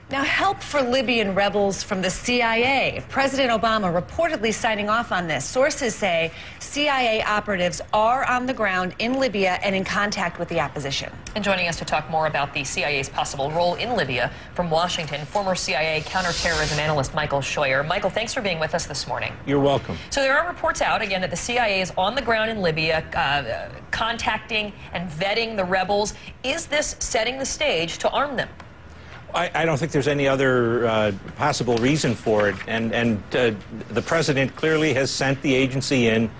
Now, help for Libyan rebels from the CIA. President Obama reportedly signing off on this. Sources say CIA operatives are on the ground in Libya and in contact with the opposition. And joining us to talk more about the CIA's possible role in Libya from Washington, former CIA counterterrorism analyst Michael Scheuer. Michael, thanks for being with us this morning. You're welcome. So there are reports out, again, that the CIA is on the ground in Libya, contacting and vetting the rebels. Is this setting the stage to arm them? I don't think there's any other possible reason for it, and the president clearly has sent the agency in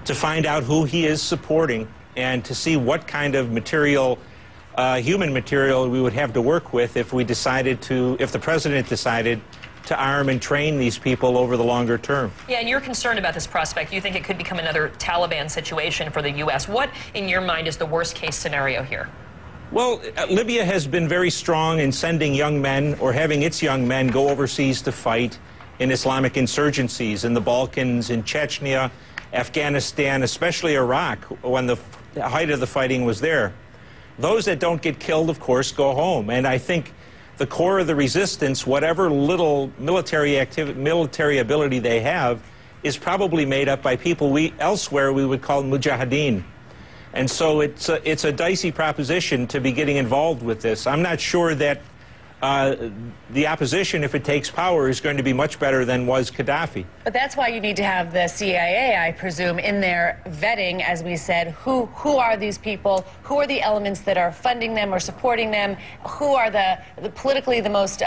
to find out who he is supporting and to see what kind of material, human material, we would have to work with if we decided to, if the president decided to arm and train these people over the longer term. Yeah, and you're concerned about this prospect. You think it could become another Taliban situation for the U.S. What, in your mind, is the worst-case scenario here? Well, Libya has been very strong in sending young men or having its young men go overseas to fight in Islamic insurgencies in the Balkans, in Chechnya, Afghanistan, especially Iraq, when the height of the fighting was there. Those that don't get killed, of course, go home. And I think the core of the resistance, whatever little military ability they have, is probably made up by people elsewhere we would call mujahideen. And so it's a dicey proposition to be getting involved with this. I'm not sure that the opposition, if it takes power, is going to be much better than was Gaddafi. But that's why you need to have the CIA, I presume, in there vetting, as we said, who are these people, who are the elements that are funding them or supporting them, who are the politically the most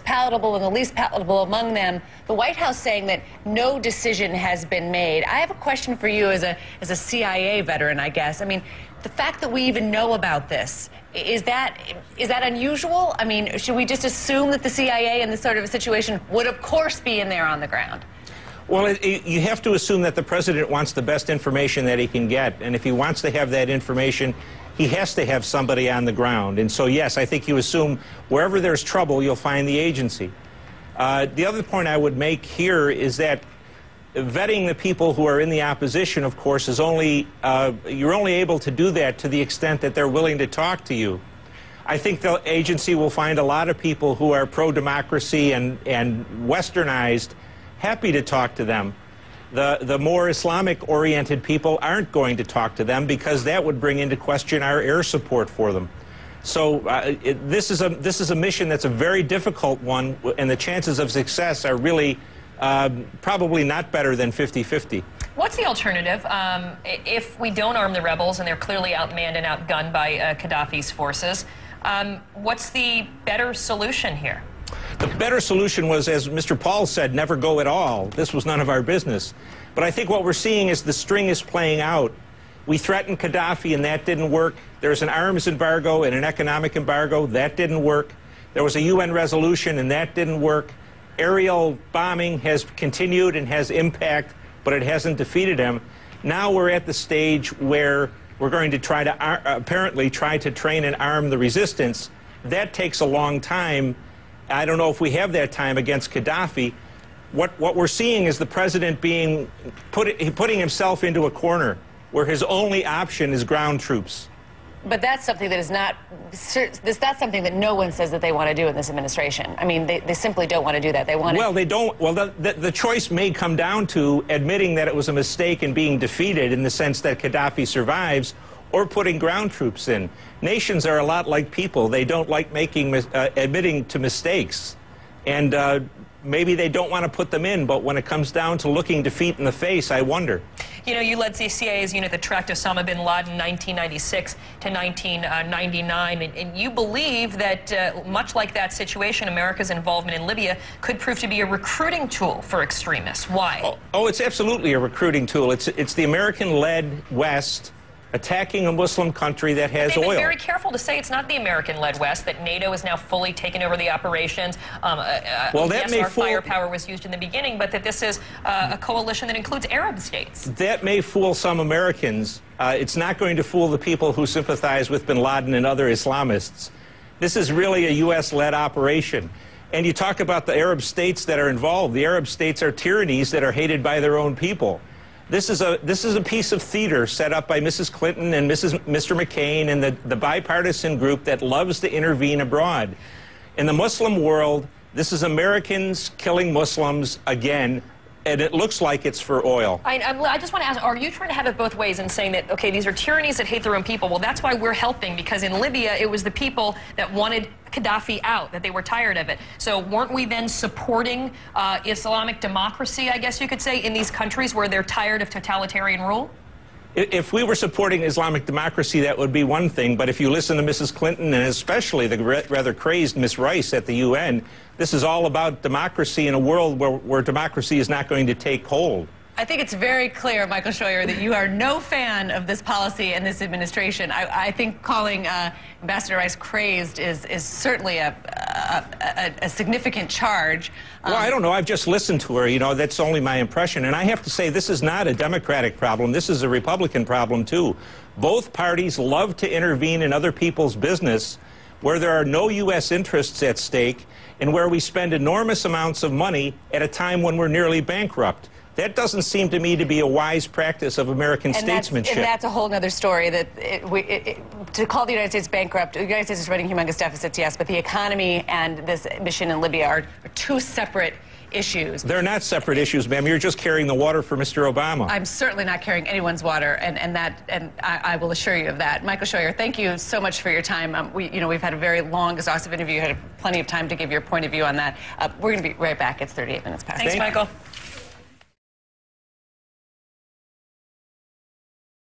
palatable and the least palatable among them. The White House saying that no decision has been made. I have a question for you as a CIA veteran, I guess. I mean, the fact that we even know about this, is that unusual? I mean, should we just assume that the CIA in this sort of a situation would, of course, be in there on the ground? Well, you have to assume that the president wants the best information that he can get. And if he wants to have that information, he has to have somebody on the ground. And so, yes, I think you assume wherever there's trouble, you'll find the agency. The other point I would make here is that vetting the people who are in the opposition, of course, is you're only able to do that to the extent that they're willing to talk to you. I think the agency will find a lot of people who are pro-democracy and westernized happy to talk to them. The more Islamic-oriented people aren't going to talk to them because that would bring into question our air support for them. So this is a mission that's a very difficult one, and the chances of success are really probably not better than 50-50. What's the alternative if we don't arm the rebels and they're clearly outmanned and outgunned by Gaddafi's forces? What's the better solution here? The better solution was, as Mr. Paul said, never go at all. This was none of our business. But I think what we're seeing is the string is playing out. We threatened Gaddafi and that didn't work. There's an arms embargo and an economic embargo. That didn't work. There was a UN resolution and that didn't work. Aerial bombing has continued and has impact, but it hasn't defeated him. Now we're at the stage where we're going to try to apparently try to train and arm the resistance. That takes a long time. I don't know if we have that time against Gaddafi. What we're seeing is the president putting himself into a corner where his only option is ground troops. But that's something that is that's something that no one says that they want to do in this administration. I mean, they simply don't want to do that. They want Well, they don't. Well, the choice may come down to admitting that it was a mistake and being defeated in the sense that Gaddafi survives, or putting ground troops in. Nations are a lot like people. They don't like admitting to mistakes. And maybe they don't want to put them in, but when it comes down to looking defeat in the face, I wonder. You know, you led the CIA's unit that tracked Osama bin Laden 1996 to 1999, and you believe that, much like that situation, America's involvement in Libya could prove to be a recruiting tool for extremists. Why? Oh, it's absolutely a recruiting tool. It's the American-led West attacking a Muslim country that has oil. They've been very careful to say it's not the American-led West, that NATO has now fully taken over the operations. Well, that yes, our firepower was used in the beginning, but that this is a coalition that includes Arab states. That may fool some Americans. It's not going to fool the people who sympathize with bin Laden and other Islamists. This is really a U.S.-led operation. And you talk about the Arab states that are involved. The Arab states are tyrannies that are hated by their own people. This is a piece of theater set up by Mrs. Clinton and Mr. McCain and the bipartisan group that loves to intervene abroad. In the Muslim world, this is Americans killing Muslims again, and it looks like it's for oil. I just want to ask, are you trying to have it both ways and saying that, okay, these are tyrannies that hate their own people? Well, that's why we're helping, because in Libya, it was the people that wanted Gaddafi out, that they were tired of it. So weren't we then supporting Islamic democracy, I guess you could say, in these countries where they're tired of totalitarian rule? If we were supporting Islamic democracy, that would be one thing. But if you listen to Mrs. Clinton, and especially the rather crazed Ms. Rice at the UN, this is all about democracy in a world where democracy is not going to take hold. I think it's very clear, Michael Scheuer, that you are no fan of this policy and this administration. I think calling Ambassador Rice crazed is certainly a significant charge. Well, I don't know. I've just listened to her. You know, that's only my impression. And I have to say, this is not a Democratic problem. This is a Republican problem, too. Both parties love to intervene in other people's business where there are no U.S. interests at stake and where we spend enormous amounts of money at a time when we're nearly bankrupt. That doesn't seem to me to be a wise practice of American statesmanship. And that's a whole other story, that to call the United States bankrupt, the United States is running humongous deficits, yes, but the economy and this mission in Libya are two separate issues. They're not separate issues, ma'am. You're just carrying the water for Mr. Obama. I'm certainly not carrying anyone's water, and I will assure you of that. Michael Scheuer, thank you so much for your time. We've had a very long, exhaustive interview. You had plenty of time to give your point of view on that. We're going to be right back. It's 38 minutes past. Thanks, Michael.